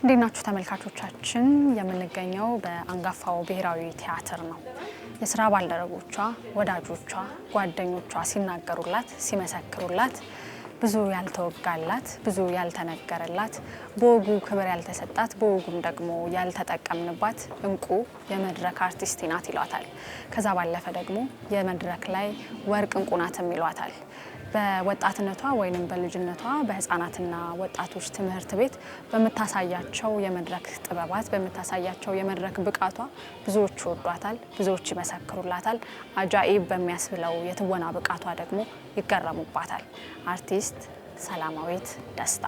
እንዴት ናችሁ ተመልካቾቻችን? የምንገኘው በአንጋፋው ብሔራዊ ቲያትር ነው። የስራ ባልደረቦቿ፣ ወዳጆቿ፣ ጓደኞቿ ሲናገሩላት፣ ሲመሰክሩላት ብዙ ያልተወጋላት፣ ብዙ ያልተነገረላት፣ በወጉ ክብር ያልተሰጣት፣ በወጉም ደግሞ ያልተጠቀምንባት እንቁ የመድረክ አርቲስት ናት ይሏታል። ከዛ ባለፈ ደግሞ የመድረክ ላይ ወርቅ እንቁ ናትም ይሏታል። በወጣትነቷ ወይንም በልጅነቷ በህፃናትና ወጣቶች ትምህርት ቤት በመታሳያቸው የመድረክ ጥበባት በመታሳያቸው የመድረክ ብቃቷ ብዙዎች ወዷታል፣ ብዙዎች ይመሰክሩላታል። አጃኢብ በሚያስብለው የትወና ብቃቷ ደግሞ ይገረሙባታል። አርቲስት ሰላማዊት ደስታ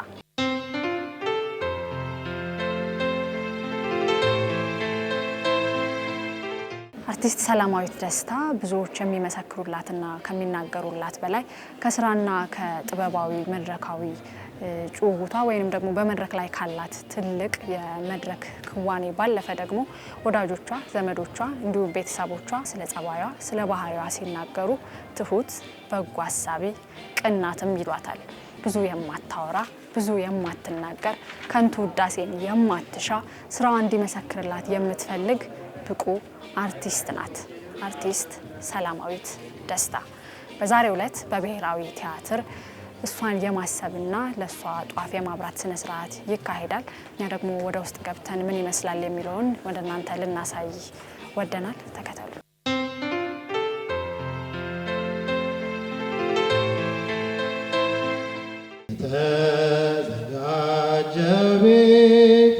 አርቲስት ሰላማዊት ደስታ ብዙዎች የሚመሰክሩላትና ከሚናገሩላት በላይ ከስራና ከጥበባዊ መድረካዊ ጭውውቷ ወይንም ደግሞ በመድረክ ላይ ካላት ትልቅ የመድረክ ክዋኔ ባለፈ ደግሞ ወዳጆቿ፣ ዘመዶቿ እንዲሁም ቤተሰቦቿ ስለ ጸባዩዋ፣ ስለ ባህሪዋ ሲናገሩ ትሁት፣ በጎ አሳቢ፣ ቅናትም ይሏታል። ብዙ የማታወራ ብዙ የማትናገር ከንቱ ውዳሴን የማትሻ ስራዋ እንዲመሰክርላት የምትፈልግ ብቁ አርቲስት ናት። አርቲስት ሰላማዊት ደስታ በዛሬው ዕለት በብሔራዊ ቲያትር እሷን የማሰብና ለሷ ጧፍ የማብራት ስነ ስርዓት ይካሄዳል። እኛ ደግሞ ወደ ውስጥ ገብተን ምን ይመስላል የሚለውን ወደ እናንተ ልናሳይ ወደናል። ተከተሉ። ተዘጋጀ ቤት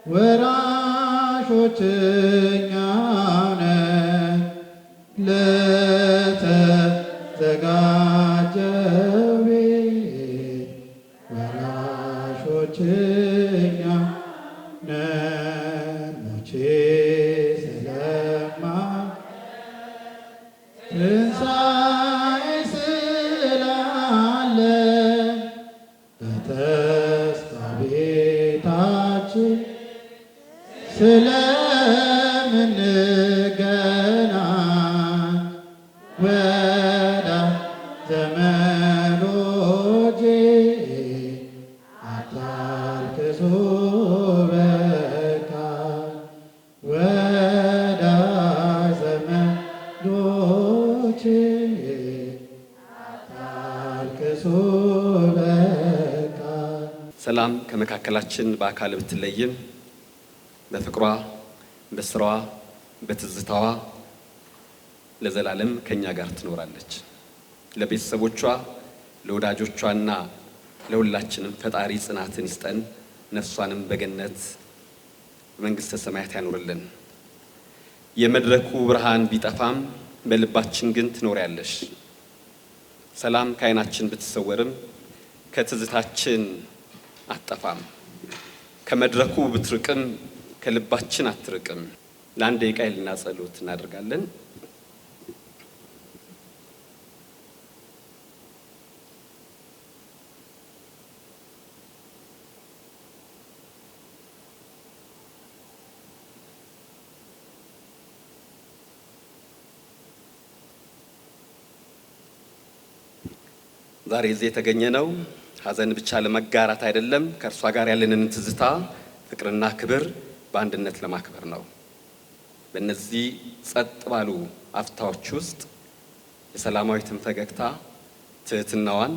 ወራሾች ሰላም ከመካከላችን በአካል ብትለይም በፍቅሯ፣ በስራዋ፣ በትዝታዋ ለዘላለም ከኛ ጋር ትኖራለች። ለቤተሰቦቿ፣ ለወዳጆቿና ለሁላችንም ፈጣሪ ጽናትን ይስጠን። ነፍሷንም በገነት በመንግስተ ሰማያት ያኖርልን። የመድረኩ ብርሃን ቢጠፋም በልባችን ግን ትኖሪያለሽ። ሰላም ከዓይናችን ብትሰወርም ከትዝታችን አትጠፋም። ከመድረኩ ብትርቅም ከልባችን አትርቅም። ለአንድ ደቂቃ የህሊና ጸሎት እናደርጋለን። ዛሬ እዚህ የተገኘነው ሀዘን ብቻ ለመጋራት አይደለም፣ ከእርሷ ጋር ያለንን ትዝታ፣ ፍቅርና ክብር በአንድነት ለማክበር ነው። በእነዚህ ጸጥ ባሉ አፍታዎች ውስጥ የሰላማዊትን ፈገግታ፣ ትህትናዋን፣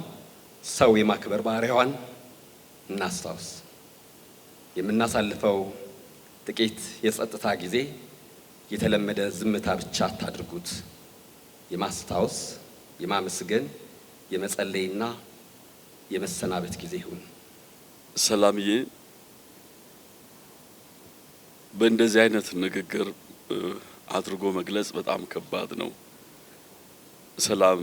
ሰው የማክበር ባህሪዋን እናስታውስ። የምናሳልፈው ጥቂት የጸጥታ ጊዜ የተለመደ ዝምታ ብቻ አታድርጉት። የማስታወስ፣ የማመስገን፣ የመጸለይና የመሰናበት ጊዜ ይሁን። ሰላምዬ በእንደዚህ አይነት ንግግር አድርጎ መግለጽ በጣም ከባድ ነው። ሰላም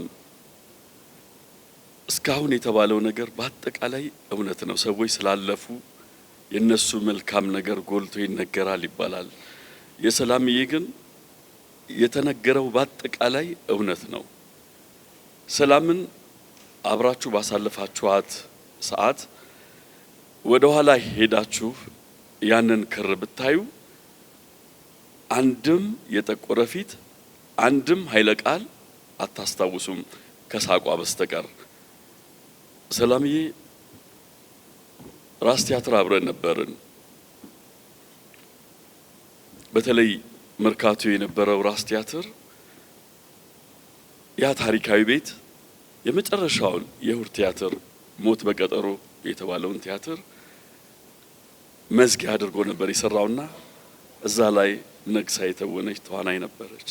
እስካሁን የተባለው ነገር በአጠቃላይ እውነት ነው። ሰዎች ስላለፉ የነሱ መልካም ነገር ጎልቶ ይነገራል ይባላል። የሰላምዬ ግን የተነገረው በአጠቃላይ እውነት ነው። ሰላምን አብራችሁ ባሳለፋችኋት ሰዓት ወደ ኋላ ሄዳችሁ ያንን ክር ብታዩ አንድም የጠቆረ ፊት አንድም ኃይለ ቃል አታስታውሱም ከሳቋ በስተቀር። ሰላምዬ ራስ ቲያትር አብረን ነበርን። በተለይ መርካቶ የነበረው ራስ ቲያትር ያ ታሪካዊ ቤት የመጨረሻውን የእሁድ ቲያትር ሞት በቀጠሮ የተባለውን ቲያትር መዝጊያ አድርጎ ነበር የሰራውና እዛ ላይ ነግሳ የተወነች ተዋናይ ነበረች።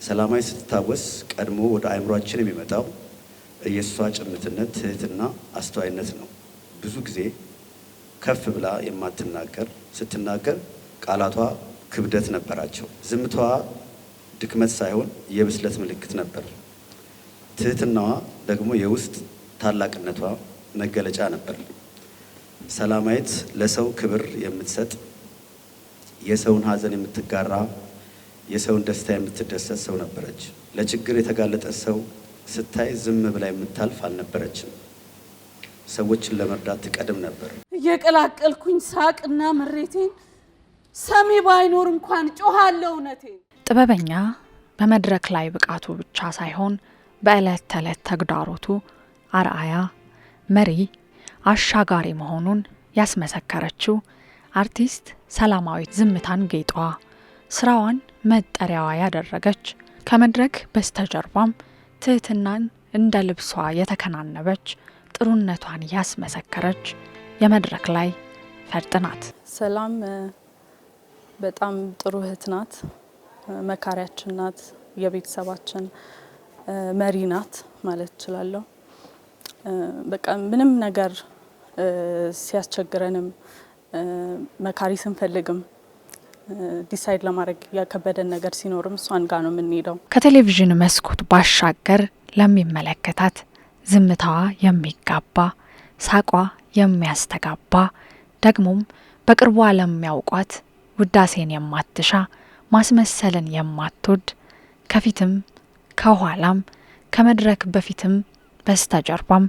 ሰላማዊት ስትታወስ ቀድሞ ወደ አእምሯችን የሚመጣው የሷ ጭምትነት፣ ትህትና፣ አስተዋይነት ነው። ብዙ ጊዜ ከፍ ብላ የማትናገር ስትናገር ቃላቷ ክብደት ነበራቸው። ዝምታዋ ድክመት ሳይሆን የብስለት ምልክት ነበር። ትህትናዋ ደግሞ የውስጥ ታላቅነቷ መገለጫ ነበር። ሰላማዊት ለሰው ክብር የምትሰጥ፣ የሰውን ሀዘን የምትጋራ፣ የሰውን ደስታ የምትደሰት ሰው ነበረች። ለችግር የተጋለጠ ሰው ስታይ ዝም ብላ የምታልፍ አልነበረችም። ሰዎችን ለመርዳት ትቀድም ነበር። እየቀላቀልኩኝ ሳቅና ምሬቴን ሰሚ ባይኖር እንኳን ጮሃለሁ እውነቴን። ጥበበኛ በመድረክ ላይ ብቃቱ ብቻ ሳይሆን በዕለት ተዕለት ተግዳሮቱ አርአያ፣ መሪ፣ አሻጋሪ መሆኑን ያስመሰከረችው አርቲስት ሰላማዊት ዝምታን ጌጧ፣ ስራዋን መጠሪያዋ ያደረገች፣ ከመድረክ በስተጀርባም ትህትናን እንደ ልብሷ የተከናነበች፣ ጥሩነቷን ያስመሰከረች የመድረክ ላይ ፈርጥ ናት። ሰላም በጣም ጥሩ እህት ናት፣ መካሪያችን ናት፣ የቤተሰባችን መሪ ናት ማለት እችላለሁ። በቃ ምንም ነገር ሲያስቸግረንም መካሪ ስንፈልግም ዲሳይድ ለማድረግ ያከበደን ነገር ሲኖርም እሷን ጋር ነው የምንሄደው። ከቴሌቪዥን መስኮት ባሻገር ለሚመለከታት ዝምታዋ የሚጋባ፣ ሳቋ የሚያስተጋባ፣ ደግሞም በቅርቧ ለሚያውቋት ውዳሴን የማትሻ፣ ማስመሰልን የማትወድ፣ ከፊትም ከኋላም ከመድረክ በፊትም በስተጀርባም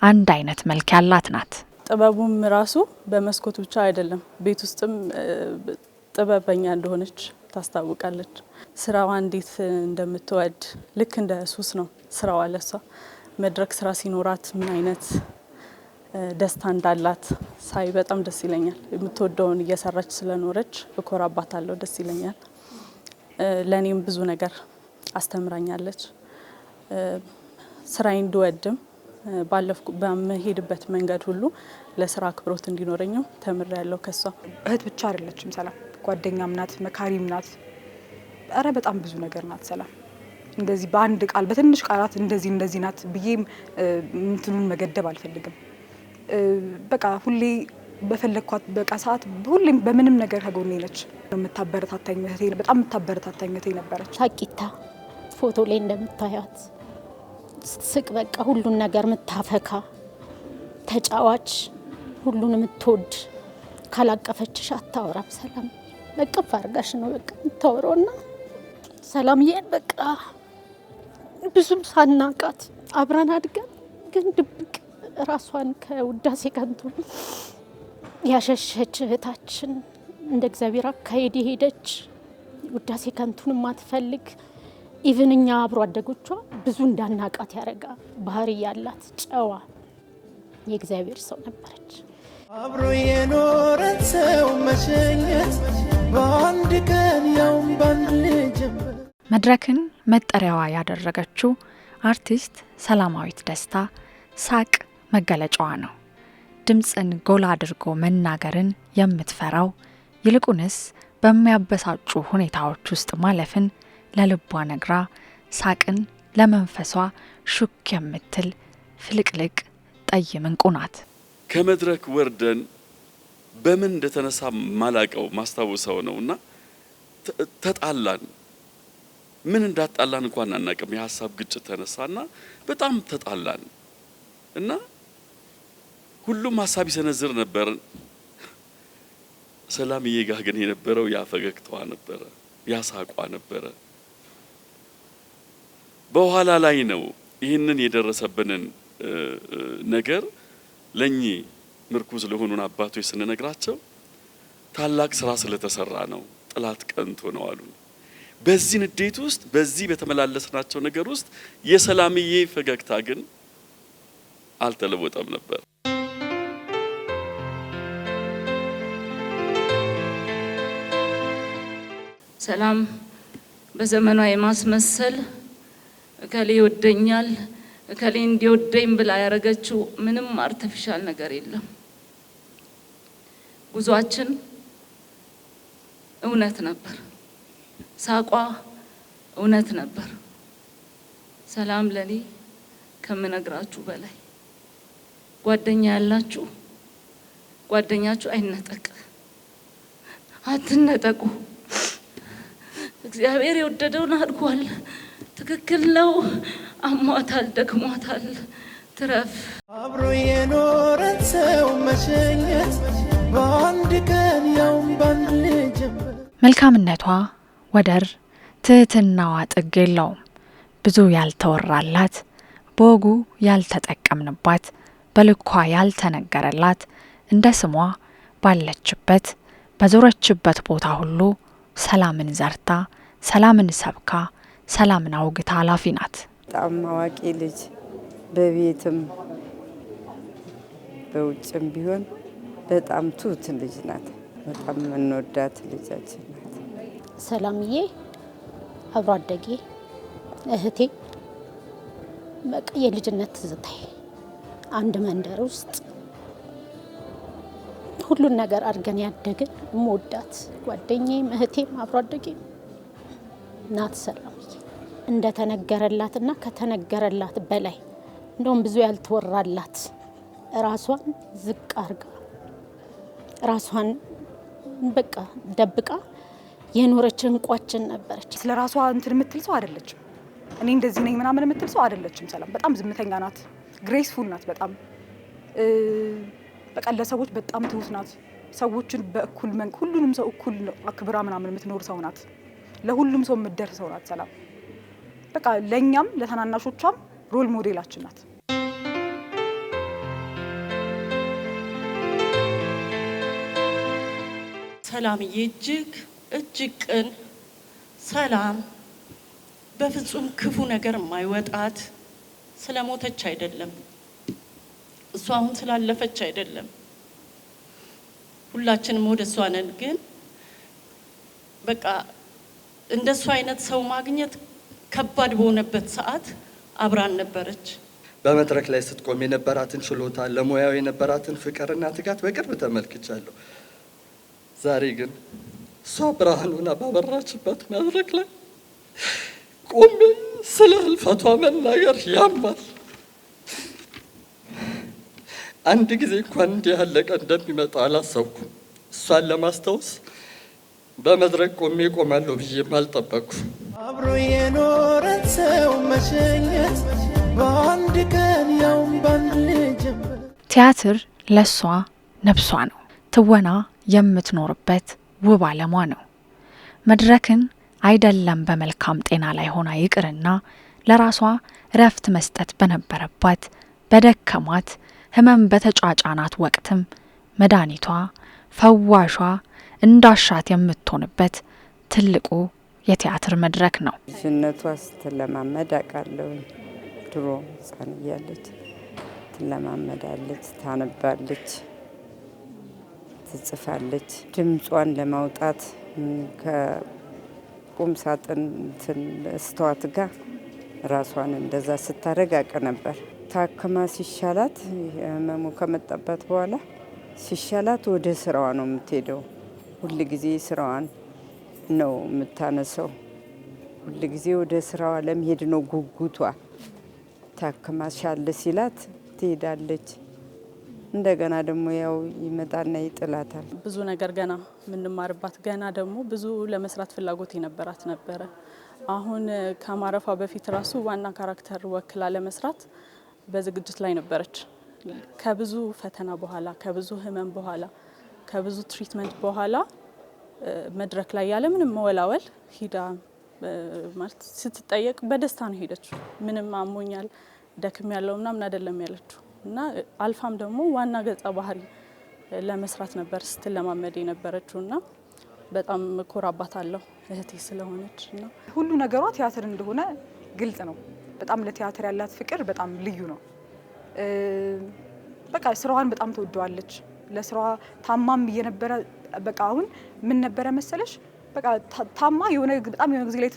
አንድ አይነት መልክ ያላት ናት። ጥበቡም ራሱ በመስኮት ብቻ አይደለም፣ ቤት ውስጥም ጥበበኛ እንደሆነች ታስታውቃለች። ስራዋ እንዴት እንደምትወድ ልክ እንደ ሱስ ነው ስራዋ ለሷ። መድረክ ስራ ሲኖራት ምን አይነት ደስታ እንዳላት ሳይ በጣም ደስ ይለኛል። የምትወደውን እየሰራች ስለኖረች እኮራባታለሁ፣ ደስ ይለኛል። ለኔም ብዙ ነገር አስተምራኛለች። ስራዬን እንድወድም በመሄድበት መንገድ ሁሉ ለስራ አክብሮት እንዲኖረኝም ተምሬያለሁ ከሷ። እህት ብቻ አይደለችም ሰላም፣ ጓደኛም ናት፣ መካሪም ናት። አረ በጣም ብዙ ነገር ናት ሰላም። እንደዚህ በአንድ ቃል በትንሽ ቃላት እንደዚህ ናት ብዬም እንትኑን መገደብ አልፈልግም። በቃ ሁሌ በፈለኳት በቃ ሰዓት ሁሌም በምንም ነገር ከጎኔ ነች። የምታበረታታኝ እህቴ፣ በጣም የምታበረታታኝ እህቴ ነበረች። ሳቂታ ፎቶ ላይ እንደምታያት ስቅ በቃ ሁሉን ነገር የምታፈካ ተጫዋች፣ ሁሉን የምትወድ፣ ካላቀፈችሽ አታወራም። ሰላም በቅፍ አድርጋሽ ነው በቃ የምታወራውና ሰላምዬን በቃ ብዙም ሳናቃት አብረን አድገን ግን ድብቅ ራሷን ከውዳሴ ከንቱ ያሸሸች እህታችን፣ እንደ እግዚአብሔር አካሄድ የሄደች ውዳሴ ከንቱን ማትፈልግ ኢቭን እኛ አብሮ አደጎቿ ብዙ እንዳናቃት ያረጋ ባህሪ ያላት ጨዋ የእግዚአብሔር ሰው ነበረች። አብሮ የኖረን ሰው መሸኘት በአንድ ቀን ያውም ባንድ ጀምር። መድረክን መጠሪያዋ ያደረገችው አርቲስት ሰላማዊት ደስታ ሳቅ መገለጫዋ ነው። ድምፅን ጎላ አድርጎ መናገርን የምትፈራው፣ ይልቁንስ በሚያበሳጩ ሁኔታዎች ውስጥ ማለፍን ለልቧ ነግራ ሳቅን ለመንፈሷ ሹክ የምትል ፍልቅልቅ ጠይም እንቁ ናት። ከመድረክ ወርደን በምን እንደተነሳ ማላቀው ማስታወሰው ነውና ተጣላን። ምን እንዳጣላን እንኳን አናውቅም። የሀሳብ ግጭት ተነሳና በጣም ተጣላን እና ሁሉም ሀሳብ ይሰነዝር ነበር። ሰላምዬ ጋር ግን የነበረው ያ ፈገግታዋ ነበረ፣ ያ ሳቋ ነበረ። በኋላ ላይ ነው ይህንን የደረሰብንን ነገር ለኚህ ምርኩዝ ለሆኑን አባቶች ስንነግራቸው ታላቅ ስራ ስለተሰራ ነው፣ ጥላት ቀንቶ ነው አሉ። በዚህ ንዴት ውስጥ በዚህ በተመላለስናቸው ነገር ውስጥ የሰላምዬ ፈገግታ ግን አልተለወጠም ነበር። ሰላም በዘመኗ የማስመሰል እከሌ ይወደኛል እከሌ እንዲወደኝ ብላ ያረገችው ምንም አርቲፊሻል ነገር የለም። ጉዟችን እውነት ነበር። ሳቋ እውነት ነበር። ሰላም ለኔ ከምነግራችሁ በላይ ጓደኛ ያላችሁ ጓደኛችሁ አይነጠቅ፣ አትነጠቁ። እግዚአብሔር የወደደውን አድርጓል። ትክክል ነው። አሟታል፣ ደክሟታል፣ ትረፍ። አብሮ የኖረን ሰው መሸኘት በአንድ ቀን ያውም ባንድ ጀንበር። መልካምነቷ ወደር ትህትናዋ ጥግ የለውም። ብዙ ያልተወራላት በወጉ ያልተጠቀምንባት በልኳ ያልተነገረላት እንደ ስሟ ባለችበት በዞረችበት ቦታ ሁሉ ሰላምን ዘርታ ሰላምን ሰብካ ሰላምን አውግታ ኃላፊ ናት። በጣም አዋቂ ልጅ በቤትም በውጭም ቢሆን በጣም ትሁት ልጅ ናት። በጣም የምንወዳት ልጃችን ናት። ሰላምዬ አብሮ አደጌ እህቴ በቃ የልጅነት ትዝታዬ አንድ መንደር ውስጥ ሁሉን ነገር አድርገን ያደግን እምወዳት ጓደኛዬም እህቴም አብሮ አደጌም ናት ሰላምዬ። እንደተነገረላትና ከተነገረላት በላይ እንደውም ብዙ ያልተወራላት ራሷን ዝቅ አርጋ ራሷን በቃ ደብቃ የኖረች እንቋችን ነበረች። ስለ ራሷ እንትን የምትል ሰው አይደለችም። እኔ እንደዚህ ነኝ ምናምን የምትል ሰው አይደለችም። ሰላም በጣም ዝምተኛ ናት፣ ግሬስፉል ናት። በጣም በቃ ለሰዎች በጣም ትሁት ናት። ሰዎችን በእኩል ሁሉንም ሰው እኩል አክብራ ምናምን የምትኖር ሰው ናት። ለሁሉም ሰው የምትደርስ ሰው ናት ሰላም። በቃ ለኛም ለተናናሾቿም ሮል ሞዴላችን ናት። ሰላምዬ እጅግ ቅን፣ ሰላም በፍጹም ክፉ ነገር የማይወጣት ስለሞተች አይደለም፣ እሷ አሁን ስላለፈች አይደለም፣ ሁላችንም ወደ እሷ ነን። ግን በቃ እንደሷ አይነት ሰው ማግኘት ከባድ በሆነበት ሰዓት አብራን ነበረች። በመድረክ ላይ ስትቆም የነበራትን ችሎታ፣ ለሙያው የነበራትን ፍቅርና ትጋት በቅርብ ተመልክቻለሁ። ዛሬ ግን እሷ ብርሃኑን ባበራችበት መድረክ ላይ ቆሜ ስለ ህልፈቷ መናገር ያማል። አንድ ጊዜ እንኳን እንዲህ ያለ ቀን እንደሚመጣ አላሰብኩም። እሷን ለማስታወስ በመድረክ ቆሜ ቆማለሁ ብዬም አልጠበቅኩም። አብሮ የኖረን ሰው መሸኘት በአንድ ቀን ያውም ባንድ ጀንበር። ቲያትር ለሷ ነፍሷ ነው። ትወና የምትኖርበት ውብ ዓለሟ ነው። መድረክን አይደለም በመልካም ጤና ላይ ሆና ይቅርና ለራሷ ረፍት መስጠት በነበረባት በደከማት ህመም በተጫጫናት ወቅትም መድኃኒቷ ፈዋሿ እንዳሻት የምትሆንበት ትልቁ የቲያትር መድረክ ነው። ልጅነቷ ስትለማመድ አውቃለሁ። ድሮ ህፃን እያለች ትለማመዳለች፣ ታነባለች፣ ትጽፋለች። ድምጿን ለማውጣት ከቁም ሳጥን እስተዋት ጋር ራሷን እንደዛ ስታደርግ አውቅ ነበር። ታክማ ሲሻላት ህመሙ ከመጣባት በኋላ ሲሻላት ወደ ስራዋ ነው የምትሄደው። ሁል ጊዜ ስራዋን ነው የምታነሰው። ሁል ጊዜ ወደ ስራዋ ለመሄድ ነው ጉጉቷ። ታክማ ሻል ሲላት ትሄዳለች። እንደገና ደግሞ ያው ይመጣና ይጥላታል። ብዙ ነገር ገና የምንማርባት ገና ደግሞ ብዙ ለመስራት ፍላጎት የነበራት ነበረ። አሁን ከማረፏ በፊት ራሱ ዋና ካራክተር ወክላ ለመስራት በዝግጅት ላይ ነበረች። ከብዙ ፈተና በኋላ ከብዙ ህመም በኋላ ከብዙ ትሪትመንት በኋላ መድረክ ላይ ያለ ምንም መወላወል ሂዳ ማለት ስትጠየቅ በደስታ ነው ሄደችው። ምንም አሞኛል ደክም ያለው ምናምን አይደለም ያለችው እና አልፋም ደግሞ ዋና ገጸ ባህሪ ለመስራት ነበር ስትለማመድ የነበረችው እና በጣም ኮራባታለሁ እህቴ ስለሆነች እና ሁሉ ነገሯ ቲያትር እንደሆነ ግልጽ ነው። በጣም ለቲያትር ያላት ፍቅር በጣም ልዩ ነው። በቃ ስራዋን በጣም ትወደዋለች። ለስራዋ ታማም እየነበረ በቃ አሁን ምን ነበረ መሰለሽ በቃ ታማ የሆነ በጣም የሆነ ጊዜ ላይ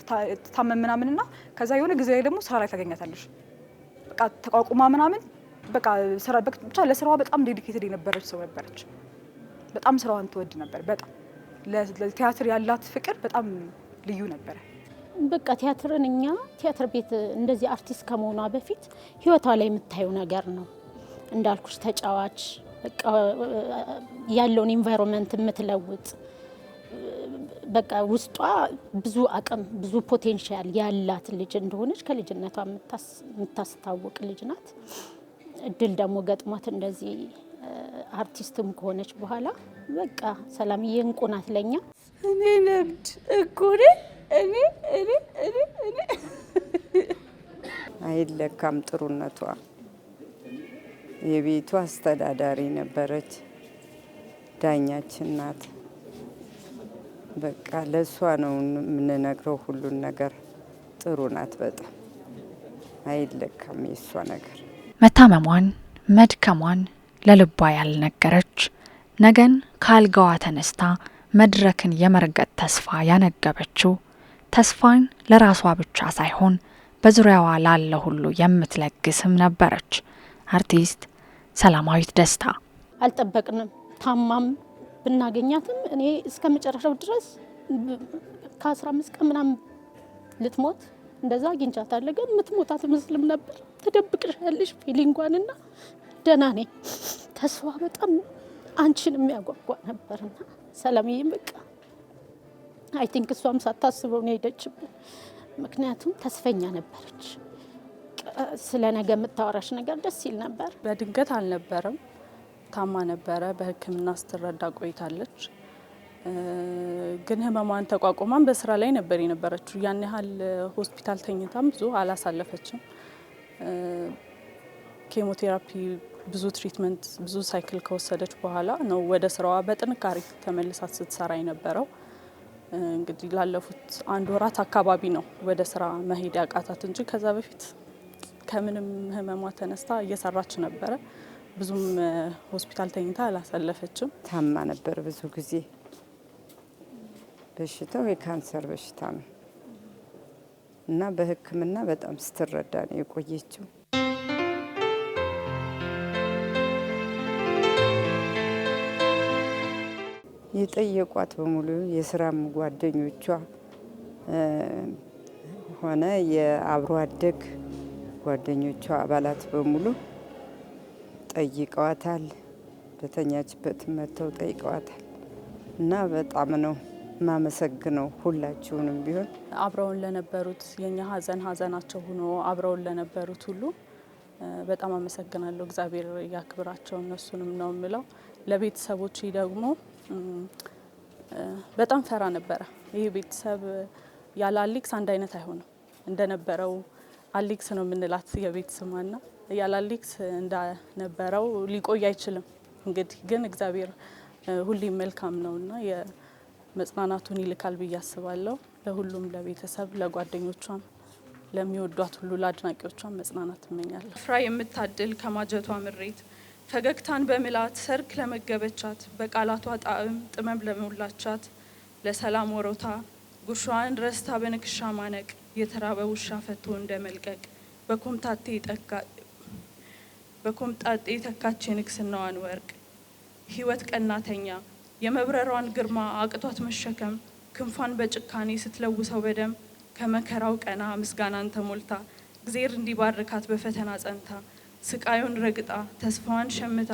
ታመም ምናምንና ከዛ የሆነ ጊዜ ላይ ደግሞ ስራ ላይ ታገኛታለሽ። በቃ ተቋቁማ ምናምን በቃ ስራ ብቻ ለስራዋ በጣም ዴዲኬትድ የነበረች ሰው ነበረች። በጣም ስራዋን ትወድ ነበር። በጣም ለቲያትር ያላት ፍቅር በጣም ልዩ ነበር። በቃ ቲያትርን እኛ ቲያትር ቤት እንደዚህ አርቲስት ከመሆኗ በፊት ህይወቷ ላይ የምታየው ነገር ነው። እንዳልኩሽ ተጫዋች በቃ ያለውን ኢንቫይሮንመንት የምትለውጥ በቃ ውስጧ ብዙ አቅም ብዙ ፖቴንሻል ያላት ልጅ እንደሆነች ከልጅነቷ የምታስታውቅ ልጅ ናት። እድል ደግሞ ገጥሟት እንደዚህ አርቲስትም ከሆነች በኋላ በቃ ሰላምዬ እንቁ ናት ለኛ። እኔ ነብድ እኮ እኔ አይለካም ጥሩነቷ። የቤቱ አስተዳዳሪ ነበረች፣ ዳኛችን ናት። በቃ ለሷ ነው የምንነግረው ሁሉን ነገር። ጥሩ ናት በጣም አይለካም የሷ ነገር። መታመሟን መድከሟን ለልቧ ያልነገረች ነገን ካልጋዋ ተነስታ መድረክን የመርገጥ ተስፋ ያነገበችው ተስፋን ለራሷ ብቻ ሳይሆን በዙሪያዋ ላለ ሁሉ የምትለግስም ነበረች አርቲስት ሰላማዊት ደስታ። አልጠበቅንም። ታማም ብናገኛትም እኔ እስከ መጨረሻው ድረስ ከ15 ቀን ምናምን ልትሞት እንደዛ አግኝቻታለሁ። ግን ምትሞት አትመስልም ነበር። ተደብቅሻለሽ ፊሊንጓንና ደህና ነኝ። ተስፋ በጣም አንቺን የሚያጓጓ ነበርና ሰላምዬም በቃ አይ ቲንክ እሷም ሳታስበው ነው ሄደችብን። ምክንያቱም ተስፈኛ ነበረች። ስለ ነገ የምታወራሽ ነገር ደስ ይል ነበር። በድንገት አልነበረም፣ ታማ ነበረ። በሕክምና ስትረዳ ቆይታለች። ግን ህመሟን ተቋቁማን በስራ ላይ ነበር የነበረችው። ያን ያህል ሆስፒታል ተኝታም ብዙ አላሳለፈችም። ኬሞቴራፒ ብዙ ትሪትመንት ብዙ ሳይክል ከወሰደች በኋላ ነው ወደ ስራዋ በጥንካሬ ተመልሳ ስትሰራ የነበረው። እንግዲህ ላለፉት 1 ወራት አካባቢ ነው ወደ ስራ መሄድ ያቃታት እንጂ ከዛ በፊት ከምንም ህመሟ ተነስታ እየሰራች ነበረ። ብዙም ሆስፒታል ተኝታ አላሳለፈችም። ታማ ነበር ብዙ ጊዜ። በሽታው የካንሰር በሽታ ነው እና በህክምና በጣም ስትረዳ ነው የቆየችው። የጠየቋት በሙሉ የስራም ጓደኞቿ ሆነ የአብሮ አደግ ጓደኞቿ አባላት በሙሉ ጠይቀዋታል። በተኛችበት መጥተው ጠይቀዋታል እና በጣም ነው ማመሰግነው ሁላችሁንም ቢሆን አብረውን ለነበሩት የኛ ሀዘን ሀዘናቸው ሆኖ አብረውን ለነበሩት ሁሉ በጣም አመሰግናለሁ። እግዚአብሔር ያክብራቸው እነሱንም ነው የምለው። ለቤተሰቦች ደግሞ በጣም ፈራ ነበረ። ይሄ ቤተሰብ ያለ አሌክስ አንድ አይነት አይሆንም። እንደነበረው አሌክስ ነው የምንላት የቤት ስሟና ያለ አሌክስ እንደነበረው ሊቆይ አይችልም። እንግዲህ ግን እግዚአብሔር ሁሌም መልካም ነውና የመጽናናቱን ይልካል ብዬ አስባለሁ። ለሁሉም ለቤተሰብ፣ ለጓደኞቿም፣ ለሚወዷት ሁሉ ለአድናቂዎቿም መጽናናት እመኛለሁ። ፍራ የምታድል ከማጀቷ ምሬት ፈገግታን በምላት ሰርክ ለመገበቻት በቃላቷ ጣዕም ጥመም ለሞላቻት ለሰላም ወሮታ ጉርሻዋን ረስታ በንክሻ ማነቅ የተራበ ውሻ ፈቶ እንደመልቀቅ በኮምጣጤ ተካች የንግስናዋን ወርቅ ህይወት ቀናተኛ የመብረሯን ግርማ አቅቷት መሸከም ክንፏን በጭካኔ ስትለውሰው በደም ከመከራው ቀና ምስጋናን ተሞልታ እግዜር እንዲባርካት በፈተና ጸንታ ስቃዩን ረግጣ ተስፋዋን ሸምታ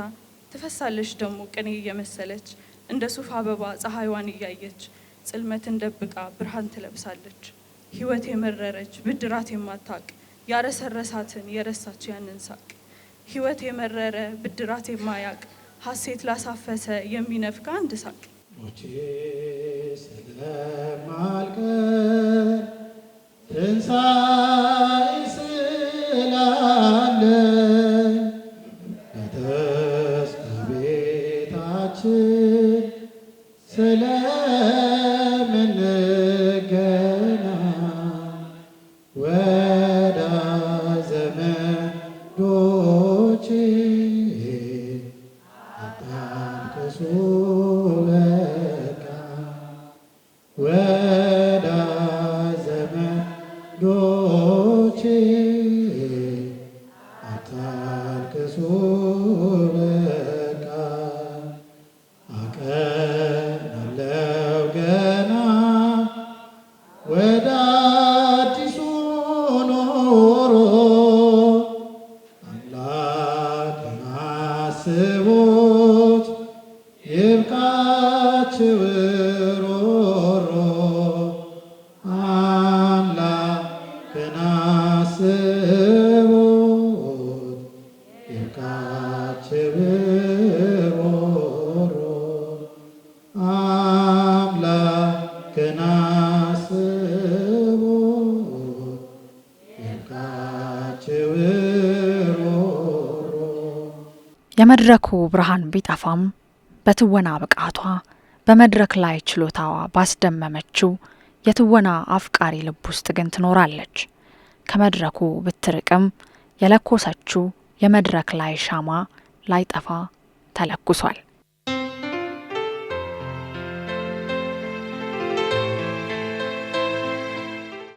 ትፈሳለች ደሞ ቅኔ እየመሰለች እንደ ሱፍ አበባ ፀሐይዋን እያየች ጽልመትን ደብቃ ብርሃን ትለብሳለች። ህይወት የመረረች ብድራት የማታቅ ያረሰረሳትን የረሳች ያንን ሳቅ ህይወት የመረረ ብድራት የማያቅ ሀሴት ላሳፈሰ የሚነፍቅ አንድ ሳቅ ሞቼ ስለማልቀር ትንሣኤ ስላለ በተስፋ ቤታችን ስለምንገናኝ ወዳጅ ዘመዶቼ አታልቅሱ በቃ በቃ አቀናለው ገና ወደ አዲሱ ኖሮ አምላክን አስቦት ይብቃችሁ ሮሮ አምላክን አስቦት ይብቃችሁ ሮሮ አምላክን አስቦት ይብቃችሁ ሮሮ። የመድረኩ ብርሃን ቢጠፋም በትወና ብቃቷ በመድረክ ላይ ችሎታዋ ባስደመመችው የትወና አፍቃሪ ልብ ውስጥ ግን ትኖራለች። ከመድረኩ ብትርቅም የለኮሰችው የመድረክ ላይ ሻማ ላይጠፋ ተለኩሷል።